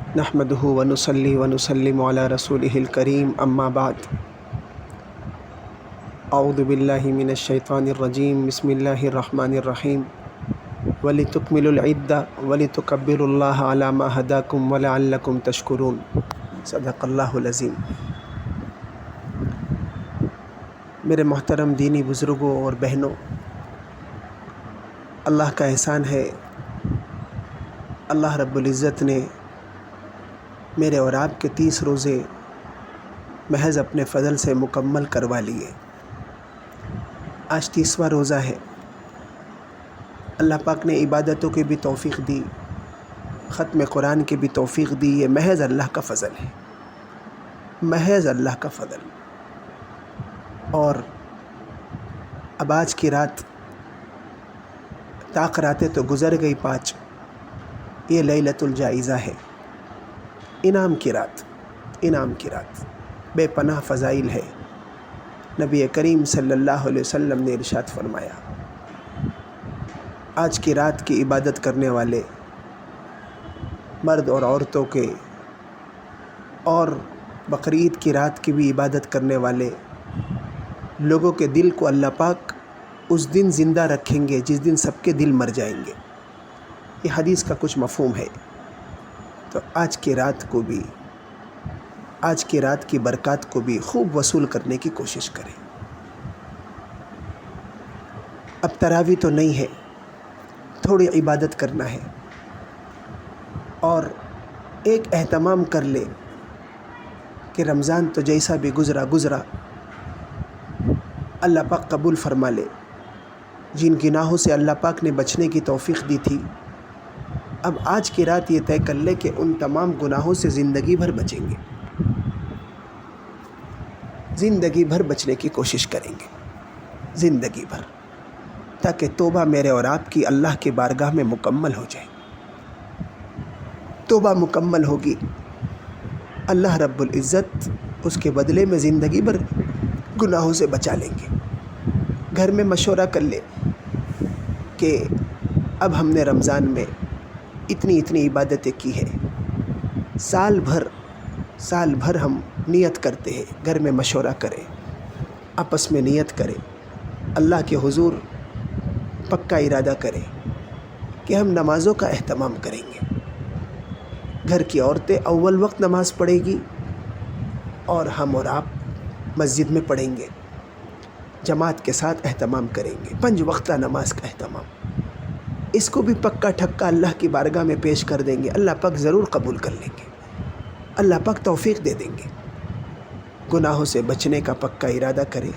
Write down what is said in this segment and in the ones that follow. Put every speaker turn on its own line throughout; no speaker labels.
نحمده ونصلي ونسلم على رسوله الكريم اما بعد اعوذ باللہ من الشیطان الرجیم بسم اللہ الرحمن الرحیم وَلِتُكْمِلُوا الْعِدَّةَ وَلِتُكَبِّرُوا اللَّهَ عَلَى مَا هَدَاكُمْ وَلَعَلَّكُمْ تَشْكُرُونَ صدق اللہ العظیم۔ میرے محترم دینی بزرگوں اور بہنوں، اللہ کا احسان ہے، اللہ رب العزت نے میرے اور آپ کے 30 روزے محض اپنے فضل سے مکمل کروا لیے۔ آج 30واں روزہ ہے۔ اللہ پاک نے عبادتوں کی بھی توفیق دی، ختم قرآن کی بھی توفیق دی۔ یہ محض اللہ کا فضل ہے، محض اللہ کا فضل۔ اور اب آج کی رات، طاق راتیں تو گزر گئی 5، یہ لیلۃ الجائزہ ہے، انعام کی رات، انعام کی رات، بے پناہ فضائل ہے۔ نبی کریم صلی اللہ علیہ وسلم نے ارشاد فرمایا، آج کی رات کی عبادت کرنے والے مرد اور عورتوں کے، اور بقرعید کی رات کی بھی عبادت کرنے والے لوگوں کے دل کو اللہ پاک اس دن زندہ رکھیں گے جس دن سب کے دل مر جائیں گے۔ یہ حدیث کا کچھ مفہوم ہے۔ تو آج کی رات کو بھی، آج کی رات کی برکات کو بھی خوب وصول کرنے کی کوشش کریں۔ اب تراویح تو نہیں ہے، تھوڑی عبادت کرنا ہے، اور ایک اہتمام کر لے کہ رمضان تو جیسا بھی گزرا اللہ پاک قبول فرما لے۔ جن گناہوں سے اللہ پاک نے بچنے کی توفیق دی تھی، اب آج کی رات یہ طے کر لے کہ ان تمام گناہوں سے زندگی بھر بچیں گے، زندگی بھر بچنے کی کوشش کریں گے، زندگی بھر، تاکہ توبہ میرے اور آپ کی اللہ کی بارگاہ میں مکمل ہو جائے۔ توبہ مکمل ہوگی، اللہ رب العزت اس کے بدلے میں زندگی بھر گناہوں سے بچا لیں گے۔ گھر میں مشورہ کر لے کہ اب ہم نے رمضان میں اتنی عبادتیں کی ہے، سال بھر ہم نیت کرتے ہیں، گھر میں مشورہ کریں، آپس میں نیت کریں، اللہ کے حضور پکا ارادہ کریں کہ ہم نمازوں کا اہتمام کریں گے۔ گھر کی عورتیں اول وقت نماز پڑھیں گی، اور ہم اور آپ مسجد میں پڑھیں گے، جماعت کے ساتھ اہتمام کریں گے، 5 وقتہ نماز کا اہتمام۔ اس کو بھی پکا ٹھکا اللہ کی بارگاہ میں پیش کر دیں گے، اللہ پاک ضرور قبول کر لیں گے، اللہ پاک توفیق دے دیں گے۔ گناہوں سے بچنے کا پکا ارادہ کریں،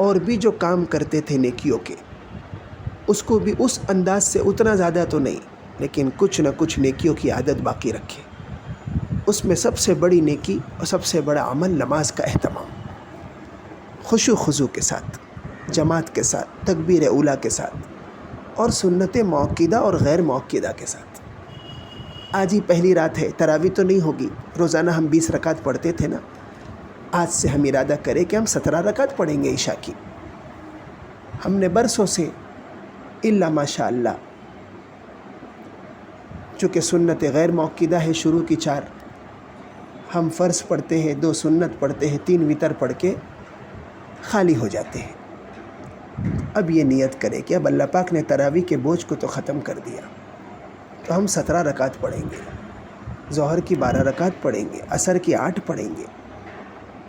اور بھی جو کام کرتے تھے نیکیوں کے، اس کو بھی اس انداز سے، اتنا زیادہ تو نہیں، لیکن کچھ نہ کچھ نیکیوں کی عادت باقی رکھیں۔ اس میں سب سے بڑی نیکی اور سب سے بڑا عمل نماز کا اہتمام، خشوع خضوع کے ساتھ، جماعت کے ساتھ، تکبیر اولیٰ کے ساتھ، اور سنت موقدہ اور غیر موقدہ کے ساتھ۔ آج ہی پہلی رات ہے، تراویح تو نہیں ہوگی، روزانہ ہم 20 رکعت پڑھتے تھے نا، آج سے ہم ارادہ کریں کہ ہم 17 رکعت پڑھیں گے عشاء کی۔ ہم نے برسوں سے الا ماشاء اللہ، چونکہ سنت غیر موقدہ ہے شروع کی 4، ہم فرض پڑھتے ہیں، 2 سنت پڑھتے ہیں، 3 وتر پڑھ کے خالی ہو جاتے ہیں۔ اب یہ نیت کرے کہ اب اللہ پاک نے تراویح کے بوجھ کو تو ختم کر دیا، تو ہم 17 رکعت پڑھیں گے، ظہر کی 12 رکعت پڑھیں گے، عصر کی 8 پڑھیں گے،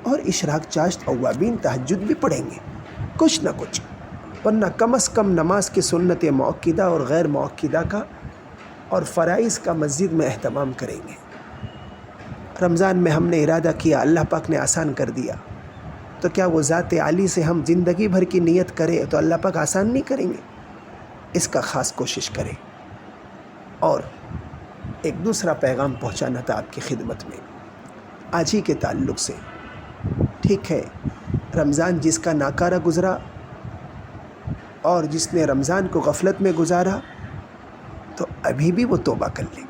اور اشراق، چاشت، اوابین، تہجد بھی پڑھیں گے، کچھ نہ کچھ، ورنہ کم از کم نماز کی سنت موقدہ اور غیر موقدہ کا اور فرائض کا مسجد میں اہتمام کریں گے۔ رمضان میں ہم نے ارادہ کیا، اللہ پاک نے آسان کر دیا، تو کیا وہ ذات عالی سے ہم زندگی بھر کی نیت کریں تو اللہ پاک آسان نہیں کریں گے؟ اس کا خاص کوشش کریں۔ اور ایک دوسرا پیغام پہنچانا تھا آپ کی خدمت میں، آج ہی کے تعلق سے۔ ٹھیک ہے، رمضان جس کا ناکارہ گزرا، اور جس نے رمضان کو غفلت میں گزارا، تو ابھی بھی وہ توبہ کر لے،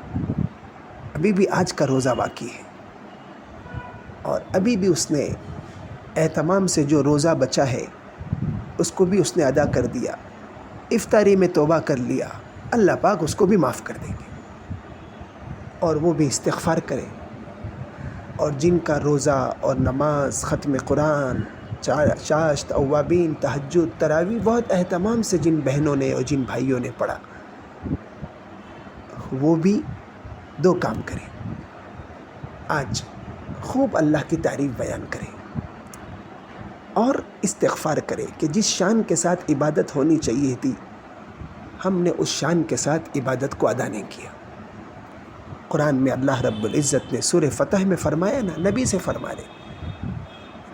ابھی بھی آج کا روزہ باقی ہے، اور ابھی بھی اس نے اہتمام سے جو روزہ بچا ہے اس کو بھی اس نے ادا کر دیا، افطاری میں توبہ کر لیا، اللہ پاک اس کو بھی معاف کر دیں گے۔ اور وہ بھی استغفار کریں، اور جن کا روزہ اور نماز، ختم قرآن، چاشت، اوابین، تہجد، تراویح بہت اہتمام سے جن بہنوں نے اور جن بھائیوں نے پڑھا، وہ بھی 2 کام کریں۔ آج خوب اللہ کی تعریف بیان کریں اور استغفار کریں کہ جس شان کے ساتھ عبادت ہونی چاہیے تھی، ہم نے اس شان کے ساتھ عبادت کو ادا نہیں کیا۔ قرآن میں اللہ رب العزت نے سورہ فتح میں فرمایا نا، نبی سے فرما دے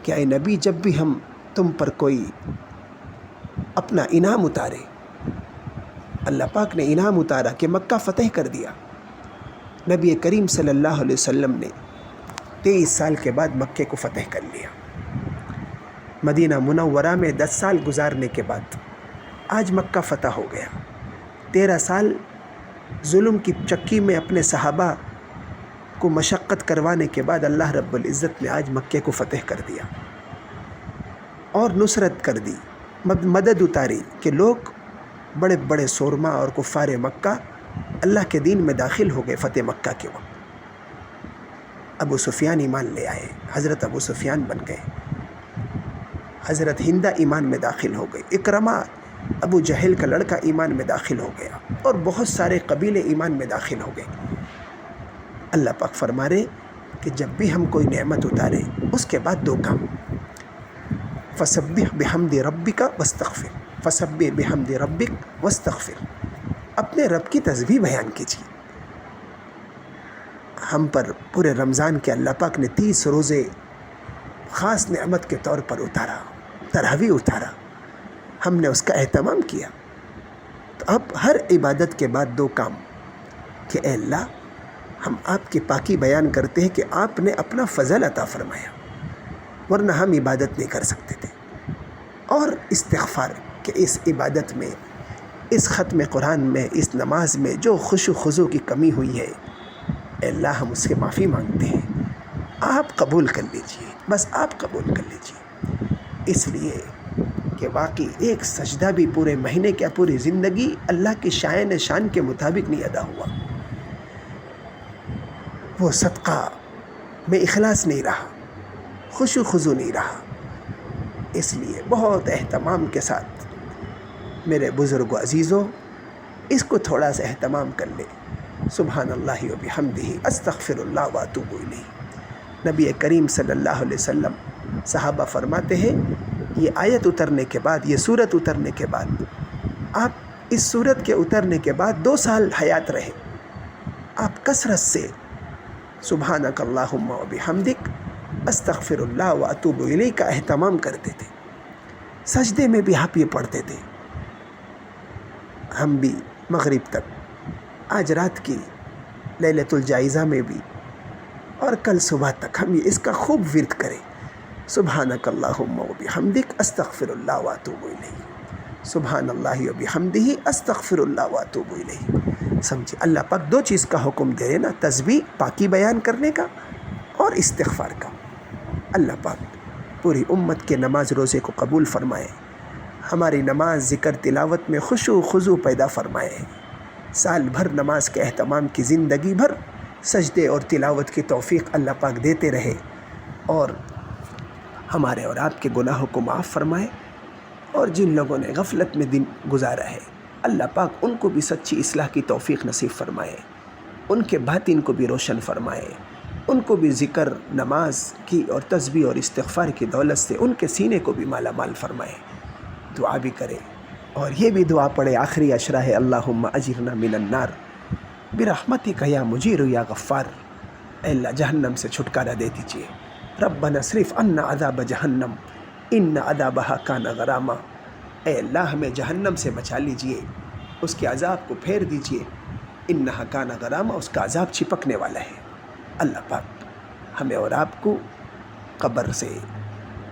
کہ اے نبی، جب بھی ہم تم پر کوئی اپنا انعام اتارے، اللہ پاک نے انعام اتارا کہ مکہ فتح کر دیا، نبی کریم صلی اللہ علیہ وسلم نے 23 سال کے بعد مکے کو فتح کر لیا۔ مدینہ منورہ میں 10 سال گزارنے کے بعد آج مکہ فتح ہو گیا۔ 13 سال ظلم کی چکی میں اپنے صحابہ کو مشقت کروانے کے بعد اللہ رب العزت نے آج مکے کو فتح کر دیا اور نصرت کر دی، مدد اتاری کہ لوگ بڑے بڑے سورما اور کفار مکہ اللہ کے دین میں داخل ہو گئے۔ فتح مکہ کے وقت ابو سفیان ایمان لے آئے، حضرت ابو سفیان بن گئے، حضرت ہندہ ایمان میں داخل ہو گئی، اکرمہ ابو جہل کا لڑکا ایمان میں داخل ہو گیا، اور بہت سارے قبیلے ایمان میں داخل ہو گئے۔ اللہ پاک فرما رہے کہ جب بھی ہم کوئی نعمت اتارے، اس کے بعد 2 کام، فسبح بحمد ربک واستغفر، فسبح بحمد ربک واستغفر، اپنے رب کی تسبیح بیان کیجیے۔ ہم پر پورے رمضان کے اللہ پاک نے 30 روزے خاص نعمت کے طور پر اتارا، تراویح اتارا، ہم نے اس کا اہتمام کیا۔ تو اب ہر عبادت کے بعد 2 کام کہ اے اللہ، ہم آپ کی پاکی بیان کرتے ہیں کہ آپ نے اپنا فضل عطا فرمایا، ورنہ ہم عبادت نہیں کر سکتے تھے، اور استغفار کہ اس عبادت میں، اس ختم قرآن میں، اس نماز میں جو خشوع و خضوع کی کمی ہوئی ہے، اے اللہ ہم اس سے معافی مانگتے ہیں، آپ قبول کر لیجئے، بس آپ قبول کر لیجئے۔ اس لیے کہ واقعی ایک سجدہ بھی پورے مہینے کیا پوری زندگی اللہ کی شان کے مطابق نہیں ادا ہوا، وہ صدقہ میں اخلاص نہیں رہا، خشوع و خضوع نہیں رہا۔ اس لیے بہت اہتمام کے ساتھ میرے بزرگ و عزیزوں، اس کو تھوڑا سا اہتمام کر لے۔ سبحان اللہ و بحمدہ، استغفر اللہ و اتوب الیہ۔ نبی کریم صلی اللہ علیہ وسلم، صحابہ فرماتے ہیں یہ آیت اترنے کے بعد، یہ سورت اترنے کے بعد، آپ اس سورت کے اترنے کے بعد 2 سال حیات رہے، آپ کثرت سے سبحانک اللہم و بحمدک استغفر اللہ و اتوب الیہ کا اہتمام کرتے تھے۔ سجدے میں بھی آپ یہ پڑھتے تھے۔ ہم بھی مغرب تک، آج رات کی لیلۃ الجائزہ میں بھی، اور کل صبح تک ہم یہ اس کا خوب ورد کریں۔ سبحانک اللہم و بحمدک استغفر اللہ و اتوب الیہ، سبحان اللہ و بحمدہ استغفر اللہ و اتوب الیہ۔ سمجھے اللہ پاک 2 چیز کا حکم دے رہے نا، تسبیح پاکی بیان کرنے کا اور استغفار کا۔ اللہ پاک پوری امت کے نماز روزے کو قبول فرمائے، ہماری نماز ذکر تلاوت میں خشوع و خضوع پیدا فرمائے، سال بھر نماز کے اہتمام کی، زندگی بھر سجدے اور تلاوت کی توفیق اللہ پاک دیتے رہے، اور ہمارے اور آپ کے گناہوں کو معاف فرمائے، اور جن لوگوں نے غفلت میں دن گزارا ہے، اللہ پاک ان کو بھی سچی اصلاح کی توفیق نصیب فرمائے، ان کے باطن کو بھی روشن فرمائے، ان کو بھی ذکر، نماز کی اور تسبیح اور استغفار کی دولت سے ان کے سینے کو بھی مالا مال فرمائے۔ دعا بھی کرے، اور یہ بھی دعا پڑھے، آخری اشرا ہے اللہم اجرنا من النار برحمتک یا مجیر یا غفار۔ اے اللہ جہنم سے چھٹکارا دے دیجیے۔ ربنا اصرف عنا عذاب جہنم ان عذابہا کان غراما۔ اے اللہ ہمیں جہنم سے بچا لیجیے، اس کے عذاب کو پھیر دیجیے، انہا کان غراما، اس کا عذاب چھپکنے والا ہے۔ اللہ پاک ہمیں اور آپ کو قبر سے،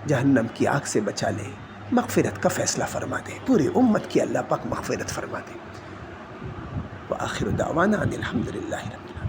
جہنم کی آگ سے بچا لے، مغفرت کا فیصلہ فرما دے، پوری امت کی اللہ پاک مغفرت فرما دے۔ وآخر دعوانا ان الحمد للہ رب العالمین۔